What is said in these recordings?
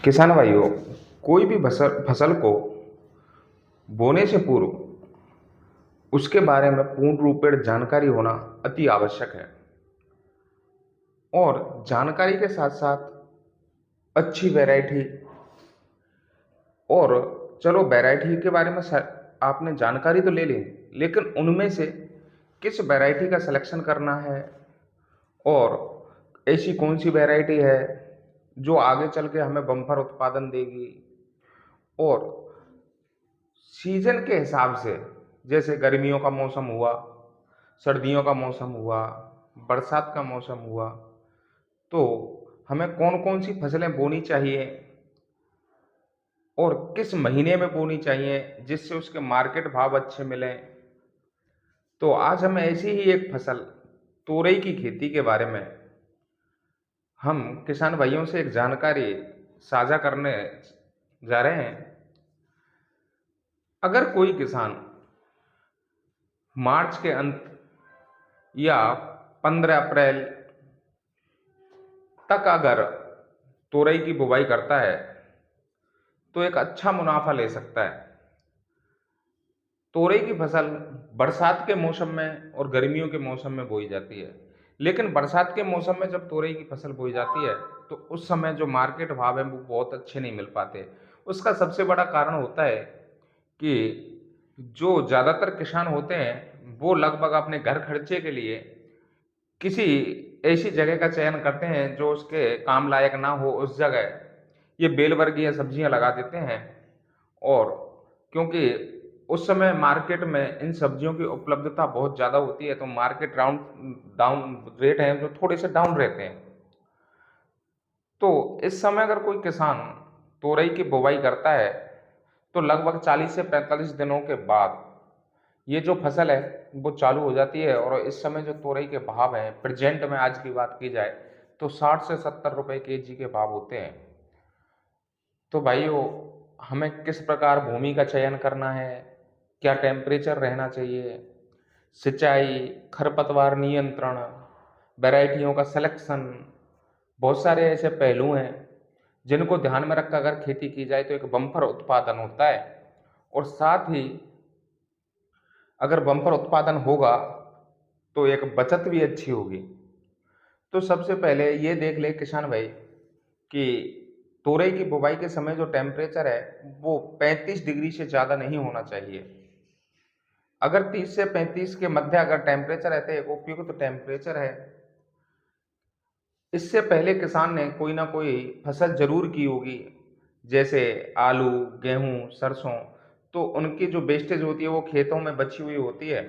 किसान भाइयों, कोई भी फसल फसल को बोने से पूर्व उसके बारे में पूर्ण रूपेण जानकारी होना अति आवश्यक है। और जानकारी के साथ साथ अच्छी वैरायटी, और चलो वैरायटी के बारे में आपने जानकारी तो ले ली, लेकिन उनमें से किस वैरायटी का सिलेक्शन करना है और ऐसी कौन सी वैरायटी है जो आगे चल के हमें बम्पर उत्पादन देगी। और सीजन के हिसाब से, जैसे गर्मियों का मौसम हुआ, सर्दियों का मौसम हुआ, बरसात का मौसम हुआ, तो हमें कौन कौन सी फसलें बोनी चाहिए और किस महीने में बोनी चाहिए जिससे उसके मार्केट भाव अच्छे मिलें। तो आज हम ऐसी ही एक फसल तोरई की खेती के बारे में हम किसान भाइयों से एक जानकारी साझा करने जा रहे हैं। अगर कोई किसान मार्च के अंत या 15 अप्रैल तक अगर तोरई की बुवाई करता है तो एक अच्छा मुनाफा ले सकता है। तोरई की फसल बरसात के मौसम में और गर्मियों के मौसम में बोई जाती है, लेकिन बरसात के मौसम में जब तोरई की फसल बोई जाती है तो उस समय जो मार्केट भाव है वो बहुत अच्छे नहीं मिल पाते। उसका सबसे बड़ा कारण होता है कि जो ज़्यादातर किसान होते हैं वो लगभग अपने घर खर्चे के लिए किसी ऐसी जगह का चयन करते हैं जो उसके काम लायक ना हो। उस जगह ये बेल वर्गीय सब्जियां लगा देते हैं, और क्योंकि उस समय मार्केट में इन सब्जियों की उपलब्धता बहुत ज़्यादा होती है तो मार्केट डाउन रेट हैं जो थोड़े से डाउन रहते हैं। तो इस समय अगर कोई किसान तोरई की बुवाई करता है तो लगभग 40 से 45 दिनों के बाद ये जो फसल है वो चालू हो जाती है। और इस समय जो तोरई के भाव हैं प्रेजेंट में, आज की बात की जाए तो 60 से 70 रुपए केजी के भाव होते हैं। तो भाइयों, हमें किस प्रकार भूमि का चयन करना है, क्या टेम्परेचर रहना चाहिए, सिंचाई, खरपतवार नियंत्रण, वैरायटियों का सिलेक्शन, बहुत सारे ऐसे पहलू हैं जिनको ध्यान में रखकर अगर खेती की जाए तो एक बम्पर उत्पादन होता है। और साथ ही अगर बम्पर उत्पादन होगा तो एक बचत भी अच्छी होगी। तो सबसे पहले ये देख ले किसान भाई कि तोरई की बुवाई के समय जो टेम्परेचर है वो 35 डिग्री से ज़्यादा नहीं होना चाहिए। अगर 30 से 35 के मध्य अगर टेम्परेचर है तो एक उपयुक्त टेम्परेचर है। इससे पहले किसान ने कोई ना कोई फसल जरूर की होगी, जैसे आलू, गेहूं, सरसों। तो उनकी जो वेस्टेज होती है वो खेतों में बची हुई होती है,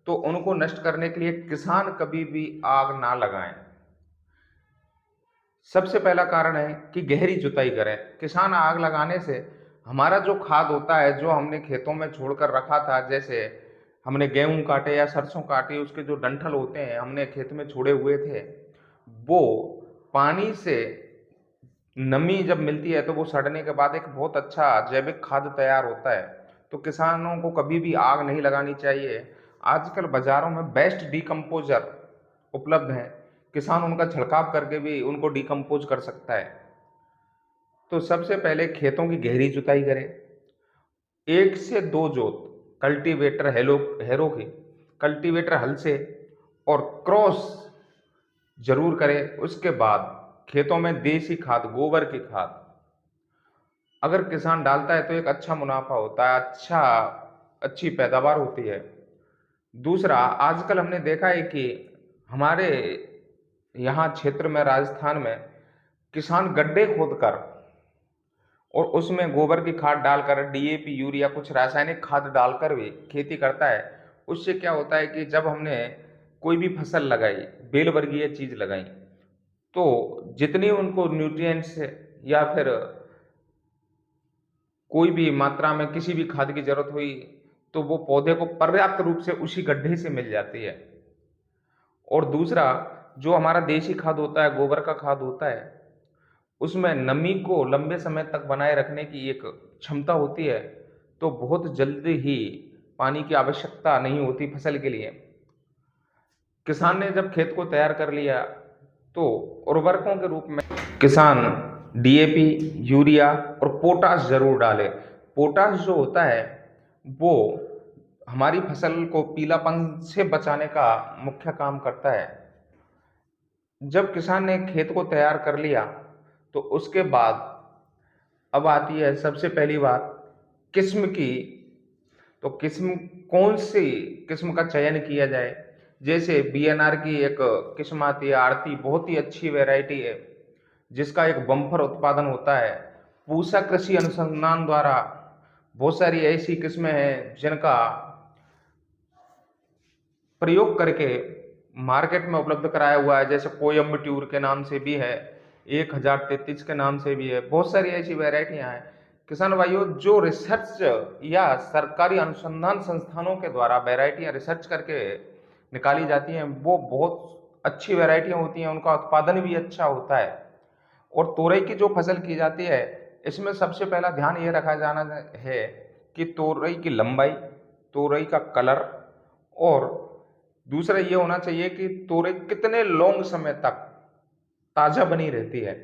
तो उनको नष्ट करने के लिए किसान कभी भी आग ना लगाएं। सबसे पहला कारण है कि गहरी जुताई करें। किसान आग लगाने से हमारा जो खाद होता है जो हमने खेतों में छोड़कर रखा था, जैसे हमने गेहूं काटे या सरसों काटी, उसके जो डंठल होते हैं हमने खेत में छोड़े हुए थे, वो पानी से नमी जब मिलती है तो वो सड़ने के बाद एक बहुत अच्छा जैविक खाद तैयार होता है। तो किसानों को कभी भी आग नहीं लगानी चाहिए। आजकल बाजारों में बेस्ट डीकम्पोजर उपलब्ध हैं, किसान उनका छिड़काव करके भी उनको डिकम्पोज कर सकता है। तो सबसे पहले खेतों की गहरी जुताई करें, 1 से 2 जोत कल्टीवेटर हैरो की कल्टीवेटर हल से, और क्रॉस जरूर करें। उसके बाद खेतों में देसी खाद, गोबर की खाद अगर किसान डालता है तो एक अच्छा मुनाफा होता है, अच्छी पैदावार होती है। दूसरा, आजकल हमने देखा है कि हमारे यहाँ क्षेत्र में, राजस्थान में, किसान गड्ढे खोदकर और उसमें गोबर की खाद डालकर, डीएपी, यूरिया, कुछ रासायनिक खाद डालकर भी खेती करता है। उससे क्या होता है कि जब हमने कोई भी फसल लगाई, बेल वर्गीय चीज लगाई, तो जितनी उनको न्यूट्रिएंट्स या फिर कोई भी मात्रा में किसी भी खाद की जरूरत हुई तो वो पौधे को पर्याप्त रूप से उसी गड्ढे से मिल जाती है। और दूसरा, जो हमारा देसी खाद होता है, गोबर का खाद होता है, उसमें नमी को लंबे समय तक बनाए रखने की एक क्षमता होती है, तो बहुत जल्दी ही पानी की आवश्यकता नहीं होती फसल के लिए। किसान ने जब खेत को तैयार कर लिया तो उर्वरकों के रूप में किसान डीएपी, यूरिया और पोटाश जरूर डालें। पोटाश जो होता है वो हमारी फसल को पीलापन से बचाने का मुख्य काम करता है। जब किसान ने खेत को तैयार कर लिया तो उसके बाद अब आती है सबसे पहली बात किस्म की। तो किस्म कौन सी किस्म का चयन किया जाए? जैसे बीएनआर की एक किस्म आती है, आरती, बहुत ही अच्छी वैरायटी है जिसका एक बम्पर उत्पादन होता है। पूसा कृषि अनुसंधान द्वारा बहुत सारी ऐसी किस्में हैं जिनका प्रयोग करके मार्केट में उपलब्ध कराया हुआ है, जैसे कोयम्बटूर के नाम से भी है, 1033 के नाम से भी है, बहुत सारी ऐसी वैरायटियां हैं। किसान भाइयों, जो रिसर्च या सरकारी अनुसंधान संस्थानों के द्वारा वैरायटियां रिसर्च करके निकाली जाती हैं वो बहुत अच्छी वैरायटियां होती हैं, उनका उत्पादन भी अच्छा होता है। और तोरई की जो फसल की जाती है इसमें सबसे पहला ध्यान ये रखा जाना है कि तोरई की लंबाई, तोरई का कलर, और दूसरा ये होना चाहिए कि तोरई कितने लॉन्ग समय तक ताजा बनी रहती है।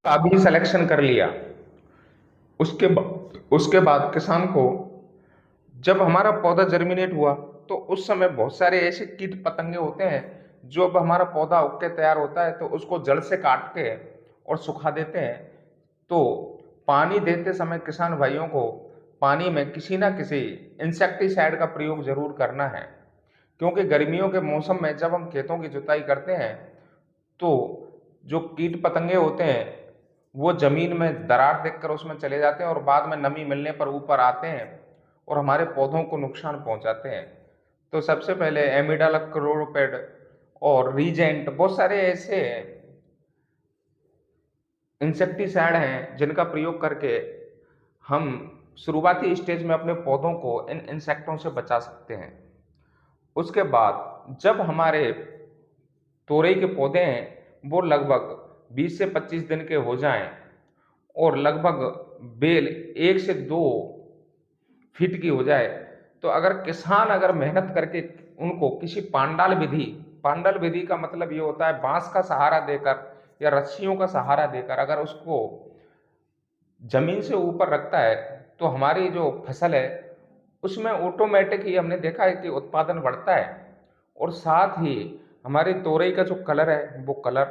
अभी सिलेक्शन कर लिया, उसके बाद किसान को जब हमारा पौधा जर्मिनेट हुआ तो उस समय बहुत सारे ऐसे कीट पतंगे होते हैं जो अब हमारा पौधा उग के तैयार होता है तो उसको जड़ से काट के और सुखा देते हैं। तो पानी देते समय किसान भाइयों को पानी में किसी ना किसी इंसेक्टिसाइड का प्रयोग जरूर करना है, क्योंकि गर्मियों के मौसम में जब हम खेतों की जुताई करते हैं तो जो कीट पतंगे होते हैं वो जमीन में दरार देखकर उसमें चले जाते हैं और बाद में नमी मिलने पर ऊपर आते हैं और हमारे पौधों को नुकसान पहुंचाते हैं। तो सबसे पहले एमिडाक्लोप्रिड और रीजेंट, बहुत सारे ऐसे इंसेक्टिसाइड हैं जिनका प्रयोग करके हम शुरुआती स्टेज में अपने पौधों को इन इंसेक्टों से बचा सकते हैं। उसके बाद जब हमारे तोरई के पौधे हैं वो लगभग 20 से 25 दिन के हो जाएं और लगभग बेल 1 से 2 फीट की हो जाए, तो अगर किसान मेहनत करके उनको किसी पांडाल विधि का मतलब ये होता है बांस का सहारा देकर या रस्सियों का सहारा देकर अगर उसको जमीन से ऊपर रखता है तो हमारी जो फसल है उसमें ऑटोमेटिक ही हमने देखा है कि उत्पादन बढ़ता है। और साथ ही हमारी तोरई का जो कलर है वो कलर,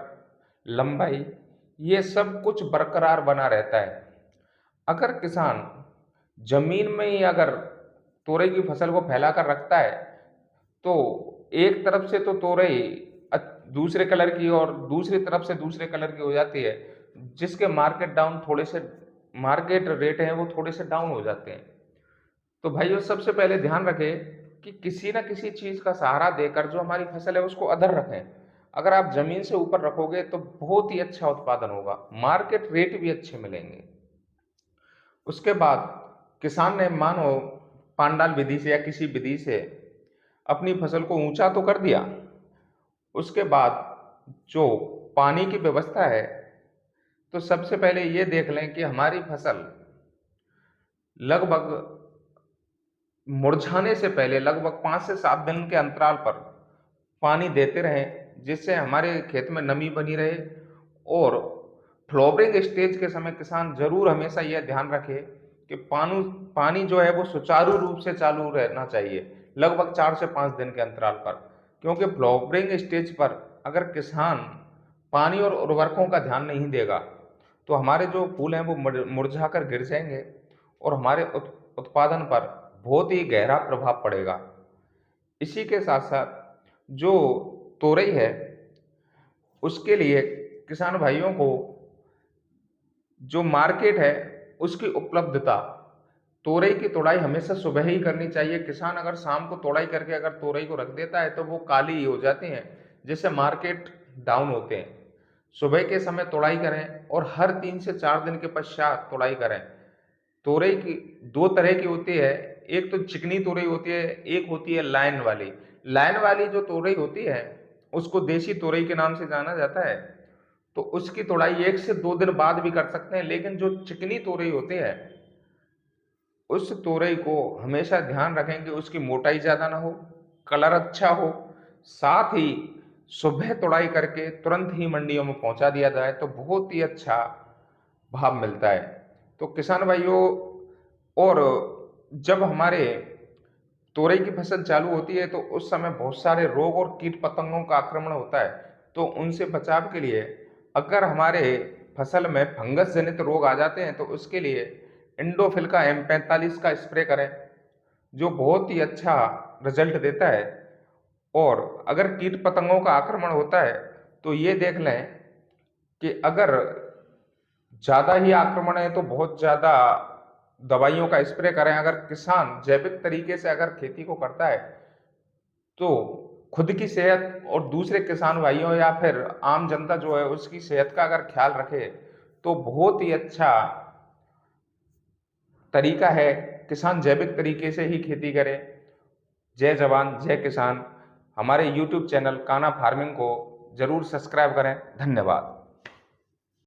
लंबाई, ये सब कुछ बरकरार बना रहता है। अगर किसान जमीन में ही अगर तोरई की फसल को फैला कर रखता है तो एक तरफ से तो तोरई दूसरे कलर की और दूसरी तरफ से दूसरे कलर की हो जाती है, जिसके मार्केट रेट हैं वो थोड़े से डाउन हो जाते हैं। तो भाइयों, सबसे पहले ध्यान रखें कि किसी ना किसी चीज का सहारा देकर जो हमारी फसल है उसको अधर रखें। अगर आप जमीन से ऊपर रखोगे तो बहुत ही अच्छा उत्पादन होगा, मार्केट रेट भी अच्छे मिलेंगे। उसके बाद किसान ने मानो पांडाल विधि से या किसी विधि से अपनी फसल को ऊंचा तो कर दिया, उसके बाद जो पानी की व्यवस्था है तो सबसे पहले ये देख लें कि हमारी फसल लगभग मुरझाने से पहले लगभग 5 से 7 दिन के अंतराल पर पानी देते रहें, जिससे हमारे खेत में नमी बनी रहे। और फ्लावरिंग स्टेज के समय किसान जरूर हमेशा यह ध्यान रखे कि पानी जो है वो सुचारू रूप से चालू रहना चाहिए लगभग 4 से 5 दिन के अंतराल पर, क्योंकि फ्लावरिंग स्टेज पर अगर किसान पानी और उर्वरकों का ध्यान नहीं देगा तो हमारे जो फूल हैं वो मुरझा कर गिर जाएंगे और हमारे उत्पादन पर बहुत ही गहरा प्रभाव पड़ेगा। इसी के साथ साथ जो तोरई है उसके लिए किसान भाइयों को जो मार्केट है उसकी उपलब्धता, तोरई की तोड़ाई हमेशा सुबह ही करनी चाहिए। किसान अगर शाम को तोड़ाई करके अगर तोरई को रख देता है तो वो काली ही हो जाती हैं, जिससे मार्केट डाउन होते हैं। सुबह के समय तोड़ाई करें और हर 3 से 4 दिन के पश्चात तोड़ाई करें। तोरई की 2 तरह की होती है, एक तो चिकनी तोरई होती है, एक होती है लाइन वाली। लाइन वाली जो तोरई होती है उसको देसी तोरई के नाम से जाना जाता है, तो उसकी तोड़ाई 1 से 2 दिन बाद भी कर सकते हैं। लेकिन जो चिकनी तोरई होती है उस तोरई को हमेशा ध्यान रखें कि उसकी मोटाई ज्यादा ना हो, कलर अच्छा हो, साथ ही सुबह तोड़ाई करके तुरंत ही मंडियों में पहुंचा दिया जाए तो बहुत ही अच्छा भाव मिलता है। तो किसान भाइयों, और जब हमारे तोरई की फसल चालू होती है तो उस समय बहुत सारे रोग और कीट पतंगों का आक्रमण होता है। तो उनसे बचाव के लिए अगर हमारे फसल में फंगस जनित रोग आ जाते हैं तो उसके लिए इंडोफिल का M45 का स्प्रे करें, जो बहुत ही अच्छा रिजल्ट देता है। और अगर कीट पतंगों का आक्रमण होता है तो ये देख लें कि अगर ज्यादा ही आक्रमण है तो बहुत ज्यादा दवाइयों का स्प्रे करें। अगर किसान जैविक तरीके से अगर खेती को करता है तो खुद की सेहत और दूसरे किसान भाइयों या फिर आम जनता जो है उसकी सेहत का अगर ख्याल रखे तो बहुत ही अच्छा तरीका है, किसान जैविक तरीके से ही खेती करे। जय जवान जय किसान। हमारे YouTube चैनल कान्हा फार्मिंग को जरूर सब्सक्राइब करें। धन्यवाद।